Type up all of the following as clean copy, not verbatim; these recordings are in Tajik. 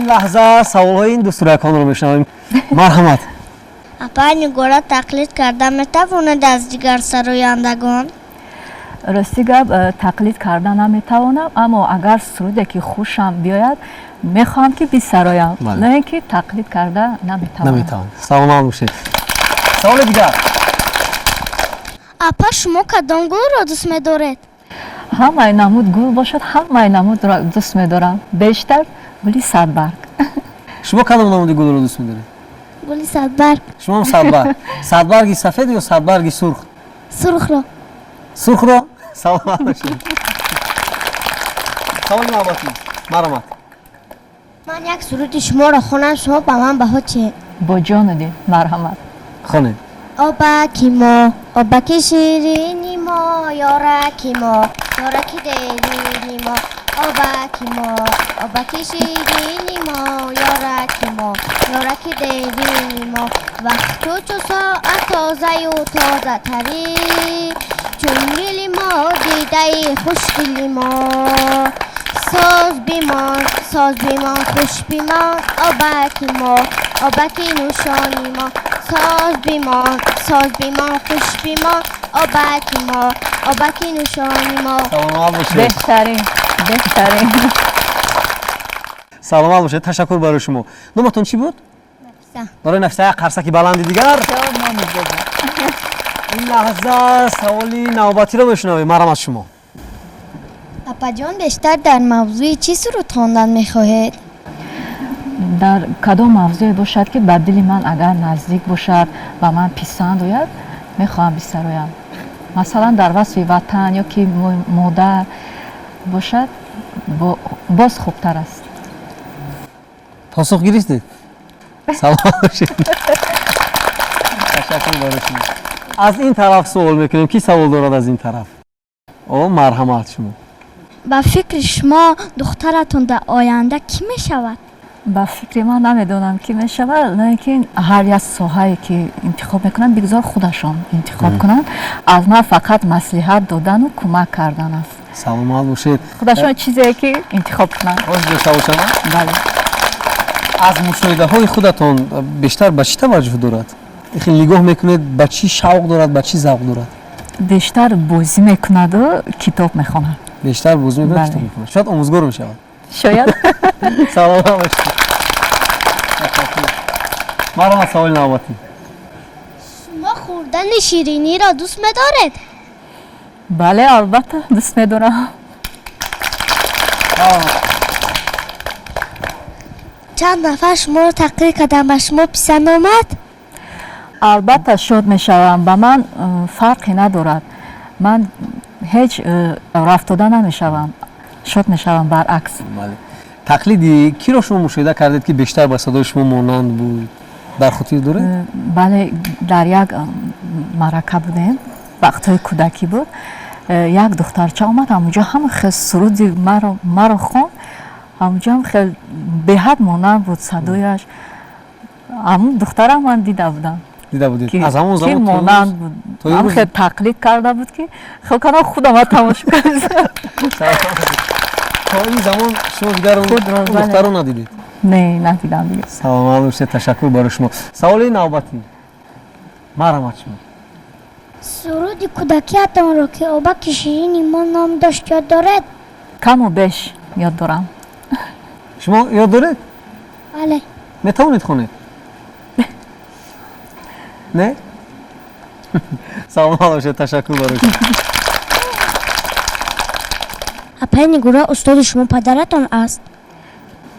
لحظه سوال‌های این دوست‌رکان رو میشنویم. مرحمت. اپا گورا تقلید کرده میتواند از دیگر سرویندگان؟ راستی گپ تقلید کردن نمیتوانم، اما اگر سروده که خوشم بیاید میخوام که بیسرایم، نه اینکه تقلید کرده نمیتوانم. سلام باشید. سوال دیگر. اپا شما کدام گل را دوست می‌دارید؟ همه نمود گل باشد، همه نمود را دوست می‌دارم. بیشتر گلی صدبرگ. شما کدام نمود گل رو دوست می‌دارید؟ گلی صدبرگ. شما هم صدبرگ. صدبرگی سفید یا صدبرگی سرخ؟ سرخ را. سرخ را؟ سلام باشید. سوال نوبتی. مرحمت. من یک سرود شما را خوانم، شما به من بها چه؟ با جان دی مرحمت. خونه. آبکی ما، آبکی شیرینی ما، یارکی ما، یارکی دیرینی ما. آبکی ما، آبکی شیرینی ما، یارکی ما، یارکی دیرینی ما. وقت چو ساعت تازه و تازه تری، چون دل ما دیده خوش دلی ما. ساز بیمان خوش بیمان، آبکی ما، آبکی نوشانی ما. ساز بیمان خوش بیمان، آبکی ما، آبکی نوشانی ما. سلام باشید. بهترین. سلام باشید. تشکر برای شما. نامتون چی بود؟ نفسه. برای نفسه قرصکی بلندی دیگر. این لحظه سوالی نوبتی رو بشنویم. مرحمت شما. اپا جان بیشتر در موضوع چی سرود خواندن میخواهید؟ در کدام موضوع باشد که به دل من اگر نزدیک باشد و من پسند آید میخواهم بسرایم. مثلا در وصف وطن یا که مادر باشد باز خوبتر است. پاسخ گرفتید؟ سلام باشید. تشکر برای شما. از این طرف سوال میکنیم. کی سوال دارد از این طرف؟ مرحمت شما. با فکر شما دخترتون در آینده کی میشود؟ با فکر من نمیدونم کی میشود، لیکن هر یک ساحه‌ای که انتخاب میکنن بگذار خودشان انتخاب کنن. از من فقط مصلحت دادن و کمک کردن است. سلامت باشید. خودشان چیزی که انتخاب کنن. بله. از مشاهده های خودتون بیشتر به چی توجه دارد؟ خیلی نگاه میکنید به چی شوق دارد، به چی ذوق دارد؟ بیشتر بازی میکند و کتاب میخواند. بیشتر بازی میکند و کتاب میخواند. شاید آموزگار میشود. شاید. سلام باشید. مرحبا. سوال نوبتی. شما خوردن شیرینی را دوست می‌دارید؟ بله البته دوست می‌دارم. چند نفر شما را تقریر کردن و شما پسند آمد؟ البته شاد میشوم. با من فرقی ندارد. من هیچ رفتاده نمیشوم. شاد میشوم برعکس. بله. تقلیدی کی را شما مشاهده کردید که بیشتر به صدای شما مانند بود؟ در خاطر داره؟ بله در یک معرکه بودیم. وقتهای کودکی بود. یک دخترچه آمد همونجا هم خیلی سرودی مرا خواند. همونجا هم خیلی به حد مانند بود صدایش. همون دخترم من دیده بودم. دیده بودید؟ از همون زمان مانند بود. هم خیلی تقلید کرده بود که خیلی کنم خودم ها تماشا کردم. تا این زمان شما دیگر دختر رو ندیدید؟ نه ندیدم دیگه. سلام باشید. تشکر برای شما. سوال نوبتی. مرحمت شما. سرود کودکیتان را که آبک شیرینی ما نام داشت یاد دارد؟ کم و بیش یاد دارم. شما یاد دارید؟ بله. میتونید خونید؟ نه؟ سلام باشید. تشکر برای شما. اپا نگورا استاد شما پدرتان است؟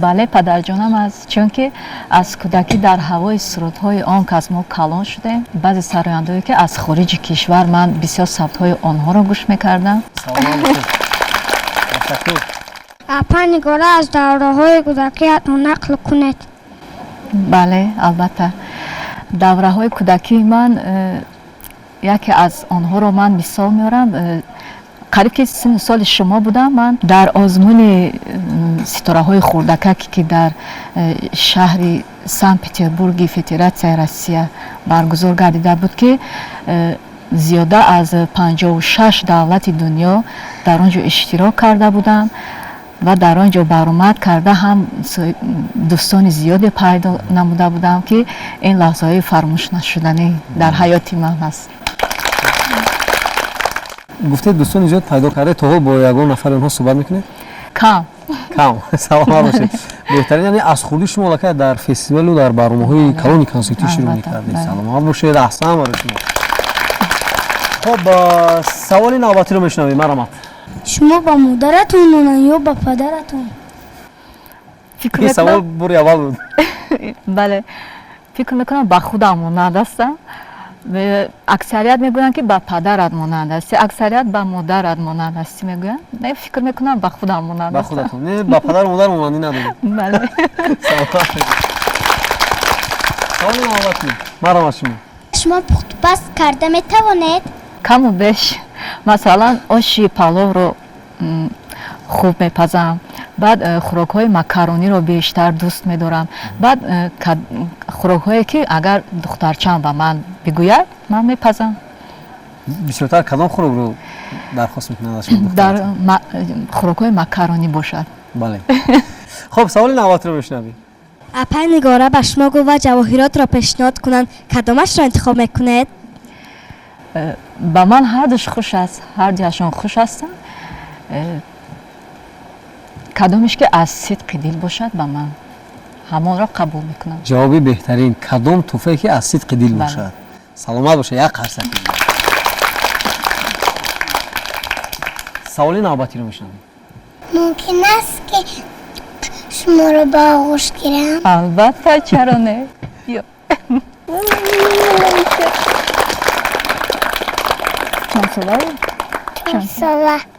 بله پدر جانم است، چون که از کودکی در هوای سرودهای آن که از ما کلان شده. بعضی سرایندهایی که از خارج کشور من بسیار صوتهای آنها را گوش میکردم. سلام باشید. تشکر. اپا نگورا از دوره های کودکیتان نقل کنید. بله البته دوره های کودکی من یکی از آنها را من مثال میارم. قریب که سال شما بودم من در آزمون ستاره های خردککی که در شهر سن پتربورگ فدراسیون روسیه برگزار گردیده بود که زیاده از 56 دولت دنیا در آنجا اشتراک کرده بودند و در آنجا برآمد کرده هم دوستان زیادی پیدا نموده بودم که این لحظه های فراموش نشدنی در حیات من هست. گفته دوستان زیاد پیدا کرده، تا حال با یگان نفر اونها صحبت میکنه؟ کم. سلام باشید. بهترین یعنی از خودی شما لکه در فستیوال و در برنامه‌های کلون کنسرتی شروع می‌کردید. سلام باشید. احسن برای شما. خب سوال نوبتی رو میشنویم. مرحبا. شما با مادرتون مونن یا با پدرتون؟ فکر این سوال میکنم بوری اول بود. بله فکر میکنم با خودم مانند هستم. و اکثریت میگویند که با پدرت مانند هستی، اکثریت با مادرت مانند هستی میگویند. نه فکر میکنم با خودم مانند با هستم. خودتون. نه با پدر و مادر مانندی ندارید. بله. سوال نوبتی. مرحبا شما. شما پخت پس کرده میتوانید؟ کم و بیش. مثلا آشی پلو رو خوب میپزم. بعد خوراک های مکارونی رو بیشتر دوست میدارم. بعد خوراک هایی که اگر دخترچم به من بگوید من میپزم. بسیارتر کدام خوراک رو درخواست میکنید از شما؟ در خوراک های مکارونی باشد. بله. خب سوال نوبتی رو میشنویم. اپای نگاره به شما گفت و جواهرات را پیشنهاد کنند، کدامش را انتخاب میکنید؟ با من هر دوش خوش است، هر دوشان خوش هستن. کدامش که از صدق دل باشد با من همان را قبول میکنم. جوابی بهترین کدام توفه که از صدق دل بله. باشد. سلامت باشه. یک قرصک. سوال نوبتی رو میشنویم. ممکن است که شما رو با آغوش گیرم؟ البته چرا نه؟ بیا. چند ساله؟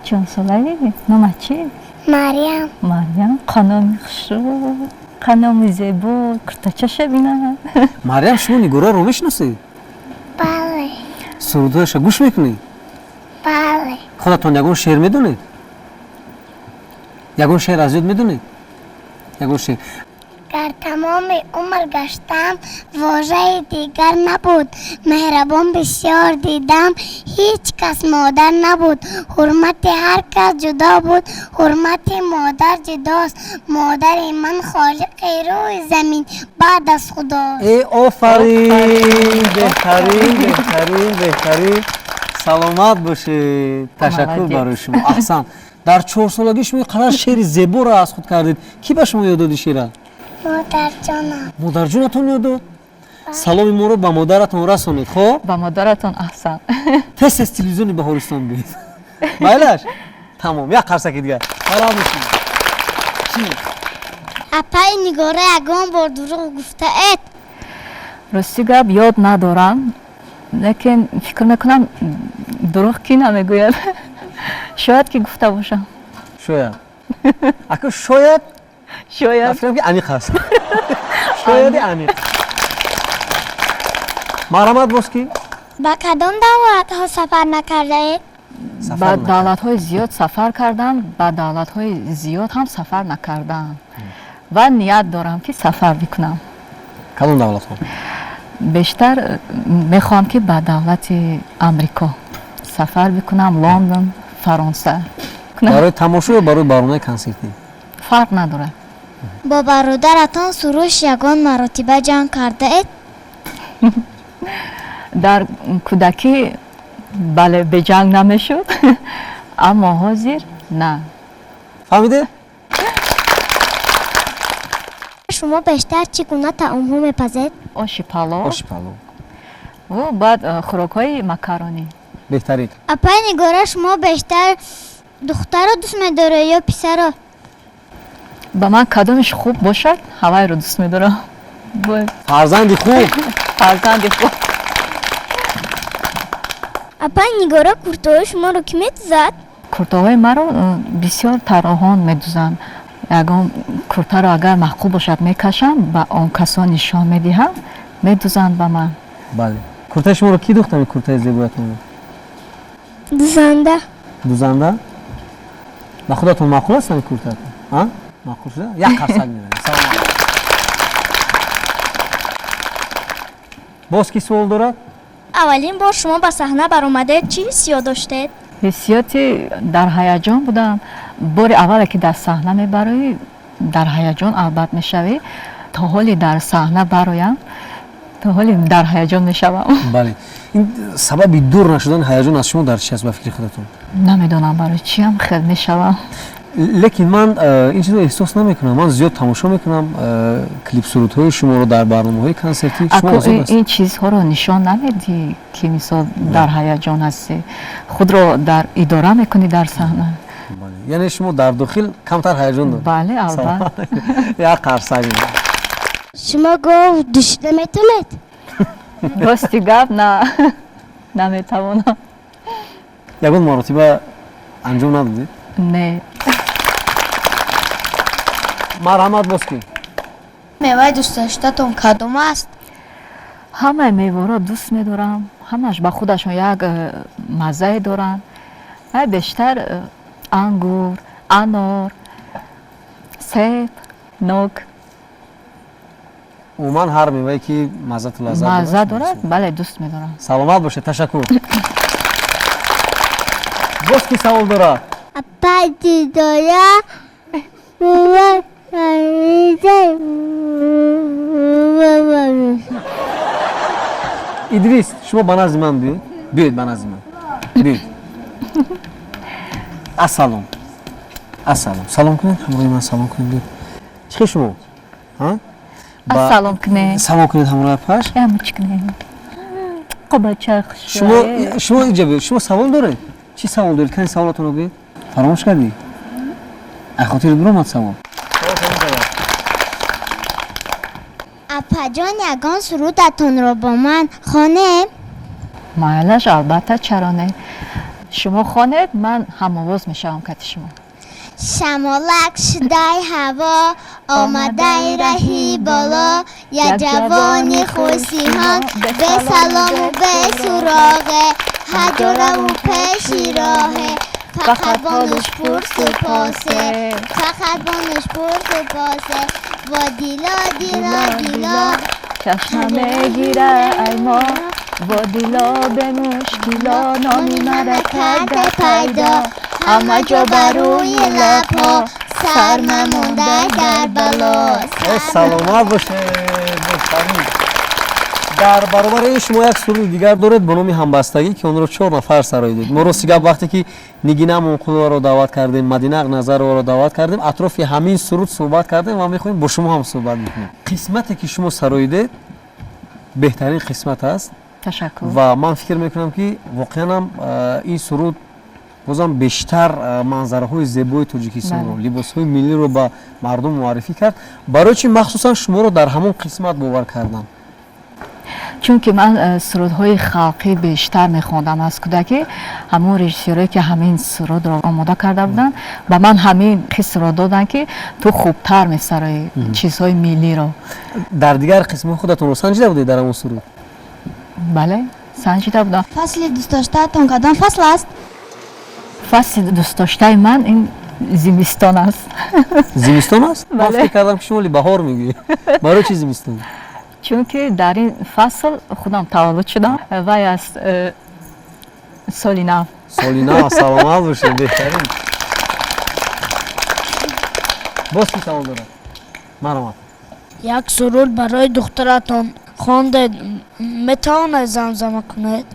چند ساله؟ نام چی؟ مریم. مریم خانم خوشو، خانم زیبا، کرتچش بینم. مریم شما نگاره رو میشناسید؟ بله. سرودهایش گوش میکنید؟ بله. خودتون یگون شعر میدونید؟ یگون شعر از یاد میدونید؟ یگون شعر. در تمام عمر گشتم واژه دیگر نبود، مهربان بسیار دیدم هیچ کس مادر نبود، حرمت هر کس جدا بود، حرمت مادر جداست، مادر من خالق روی زمین بعد از خدا. ای آفرین. بهترین. سلامت باشید. تشکر برای شما. احسن. در 4 سالگی شما قرار شعر زیبا را از خود کردید. کی به شما یاد داد شعر؟ مادر جانم. مادر جونتون یاد داد؟ سلام ما رو به مادرتون رسونید. خب با مادرتون احسن. تست از تلویزیون بهارستان بید. مایلش تمام. یک قرصک دیگه. حالا میشین. اپای نگاره یگان بار دروغ گفته اید؟ راستی گپ یاد ندارم، لیکن فکر میکنم دروغ کی نمیگوید. شاید که گفته باشم. شاید. اگه شاید افرام که عمیق هست. شاید عمیق. مرحمت باسکی. با کدام دولت ها سفر نکرده اید؟ با دولت های زیاد سفر کردم، با دولت های زیاد هم سفر نکردم و نیت دارم که سفر بکنم. کدام دولت ها؟ بیشتر میخوام که با دولت امریکا سفر بکنم، لندن، فرانسه. برای تماشا یا برای برنامه کنسرتی؟ فرق نداره. با برادرتان سروش یگان مراتبه جنگ کرده اید؟ در کودکی بله به جنگ نمیشد، اما حاضر نه. فهمیده؟ شما بیشتر چگونه طعام ها میپزید؟ آشی پلو آشی پلو. و بعد خوراک های مکارونی. بهترین. اپای نگاره شما بیشتر دختر رو دوست میداره یا پسر رو؟ با من کدامش خوب باشد هوای رو دوست میدارم. فرزندی خوب. فرزندی خوب. اپای نگاره کرتای شما رو کی میدوزد؟ کرتاهای مرا بسیار طراحان میدوزند. یگان کرتا رو اگر معقول باشد میکشم با آن کسان نشان میدهم میدوزند به من. بله. کرتای شما رو کی دوخت همین کرتای زیبایتون؟ دوزنده. دوزنده؟ با خودتون معقول هست همین کرتاتون؟ ها؟ معقول شده؟ یک قرصک میدونیم. سلام. باز کی سوال دارد؟ اولین بار شما به صحنه برآمده چی حس داشتید؟ حسیاتی در هیجان بودم бори аввале ки дар саҳна мебароӣ дар ҳаяҷон албат мешавӣ, то ҳоли дар саҳна бароям, то ҳоли дар ҳаяҷон мешавам. бале ин сабаби дур нашудани ҳаяҷон аз шумо дар чи аст ба фикри худатон? намедонам барои чиам хел мешавам. лекин ман ин чизро эҳсос намекунам. Ман зиёд тамошо мекунам клипсурудҳои шуморо дар барномаҳои консертӣ. Шумо аз он аст? ин чизҳоро нишон намедиҳӣ ки мисол дар ҳаяҷон ҳастӣ, худро дар идора мекунӣ дар саҳна. Бале, яъне шумо дар дохил камтар ҳаяҷон доред? бале албат. як қарсак. شما گفت دوش نمیتونید рости гап наметавонам. ягон маротиба анҷом надодед? не. марҳамат боску. меваи дӯстдоштатон кадом аст? ҳамаи меваро дӯст медорам, ҳамаш ба худашон як маззае доранд. ай бештар ангур, анор, себ, нок. умуман ҳар мевае ки маззату лаззат мазза дорад, бале дӯст медорам. саломат бошед. ташаккур. боз ки савол дорад? اپاتی دارا идрис, шумо ба назди ман биёед. биёед ба назди ман. биёед. ассалом. ассалом. салом кунед. ҳамроҳи ман салом кунед. биёед. чӣ хел шумо? ассалом кунед. салом кунед ҳамроҳи паш. ямчкунед. қобача шумо иҷа биёед. шумо савол доред? чӣ савол доред? кани саволатонро биёед. фаромӯш кардӣ? аз хотири дуромад савол. اپا جان یگان سرودتون رو با من خانه майлаш албатта чаро не. шумо хонед, ман ҳамовоз мешавам кати шумо. شمالک شدای هوا آمده رهی بالا یا جوانی خوشیان به سلام و به سراغه هجاره و پیشی راهه فقط بانش پرس و پاسه فقط بانش پرس و پاسه و دیلا دیلا دیلا چشمم میگیره ای ما و دیلا به مشکلا نامی مرا کرده پیدا همه جا بروی لبها سر ممونده در بلا саломат бошед. дар баробари ин шумо як суруди дигар доред бо номи ҳамбастагӣ ки онро 4 нафар сарои дод. мо рости гап вақте ки нигина мунқулоро даъват кардем, мадина ақназароваро даъват кардем, атрофи ҳамин суруд суҳбат кардем ва мехоҳем бо шумо ҳам суҳбат мекунем. қисмате ки шумо сароидед беҳтарин қисмат аст ташаккур. ва ман фикр мекунам ки воқеанам ин суруд бозам бештар манзараҳои зебои тоҷикистонро, либосҳои миллиро ба мардум муаррифӣ кард. барои чӣ махсусан шуморо дар ҳамон қисмат бовар кардам? чунки ман сурудҳои халқӣ бештар мехондам аз кӯдакӣ. ҳамон режиссёре ки ҳамин сурудро омода карда буданд ба ман ҳамин қисмро доданд ки ту хубтар месароӣ чизҳои миллиро. дар дигар қисмҳои худатонро санҷида будед дар ҳамон суруд? бале санҷида будам. фасли дӯстдоштаатон кадом фасл аст? фасли дӯстдоштаи ман ин зимистон аст. зимистон аст? ман Бале. фикр кардам ки шумо ли баҳор мегӯед. барои чӣ зимистон? чунки дар ин фасл худам таваллуд шудам. вай аст соли нав. соли нав. саломат бошед. беҳтарин. боз ки савол дорад? марҳамат. як суруд барои духтаратон хондед, метавонед замзама кунед?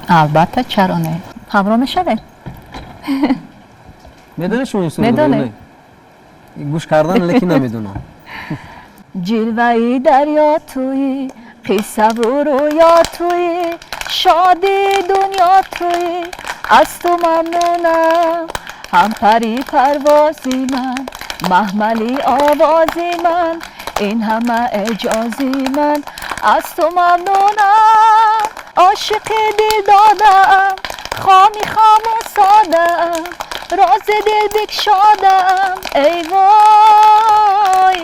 албатта чаро не. ҳамроҳ мешавед? медонед шумо ин суруд? медонем. гӯш кардан лекин намедонам. ҷилваи дарё туи қиссаву рӯё туи шоди дунё туи аз ту мамнунам ҳампари парвози ман маҳмали овози ман ин ҳама эҷози ман аз ту мамнунам ошиқи дил додаам хоми хому содаам рози дил бикшодам эй вой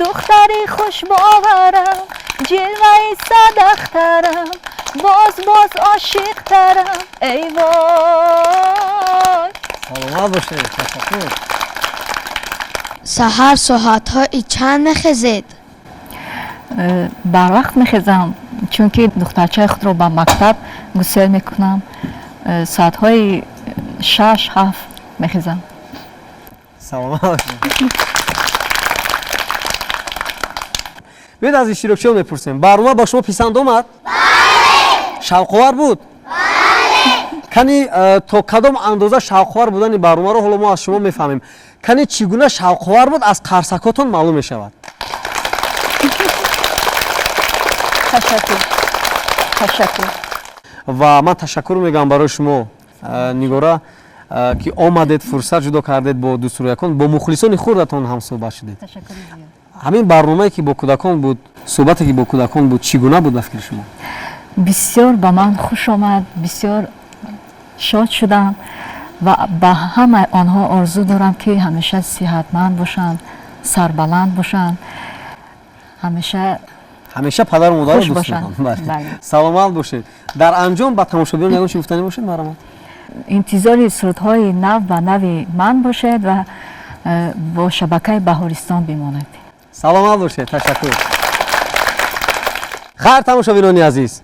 духтари хушбоварам ҷилваи садахтарам боз ошиқтарам эй вой. саломат бошед. ташаккур. саҳар соатҳои чанд мехезед? барвақт мехезам, чунки духтарчаи худро ба мактаб гусел мекунам. соатҳои 6-7 мехезам. саломат бошед. Биёед аз иштирокчиён мепурсем. Барнома ба шумо писанд омад? Бале! Шавқовар буд? Бале! Кани то кадом андоза шавқовар будани барномаро ҳоло мо аз шумо мефаҳмем. Кани чӣ гуна шавқовар буд аз қарсакотон маълум мешавад. ташаккур. Ва ман ташаккур мегӯям барои шумо Нигора ки омадед фурсат ҷудо кардед бо дустурӯякон бо мухлисони хурдатон ҳам суҳбат шудед. ҳамин барномае ки бо кӯдакон буд, суҳбате ки бо кӯдакон буд чӣ гуна буд ба фикри шумо? бисёр ба ман хуш омад, бисёр шод шудам ва ба ҳамаи онҳо орзу дорам ки ҳамеша сиҳатманд бошанд, сарбаланд бошанд, ҳамеша падару модарро хуш дӯст бошанд. мекунанд. Бале. Саломат бошед. Дар анҷом ба тамошобиён ягон чӣ гуфтанӣ бошед марҳамат? интизори сурудҳои нав ба нави ман бошед ва бо шабакаи Баҳористон бимонед. саломат бошед. Ташаккур. хайр тамошобинони азиз.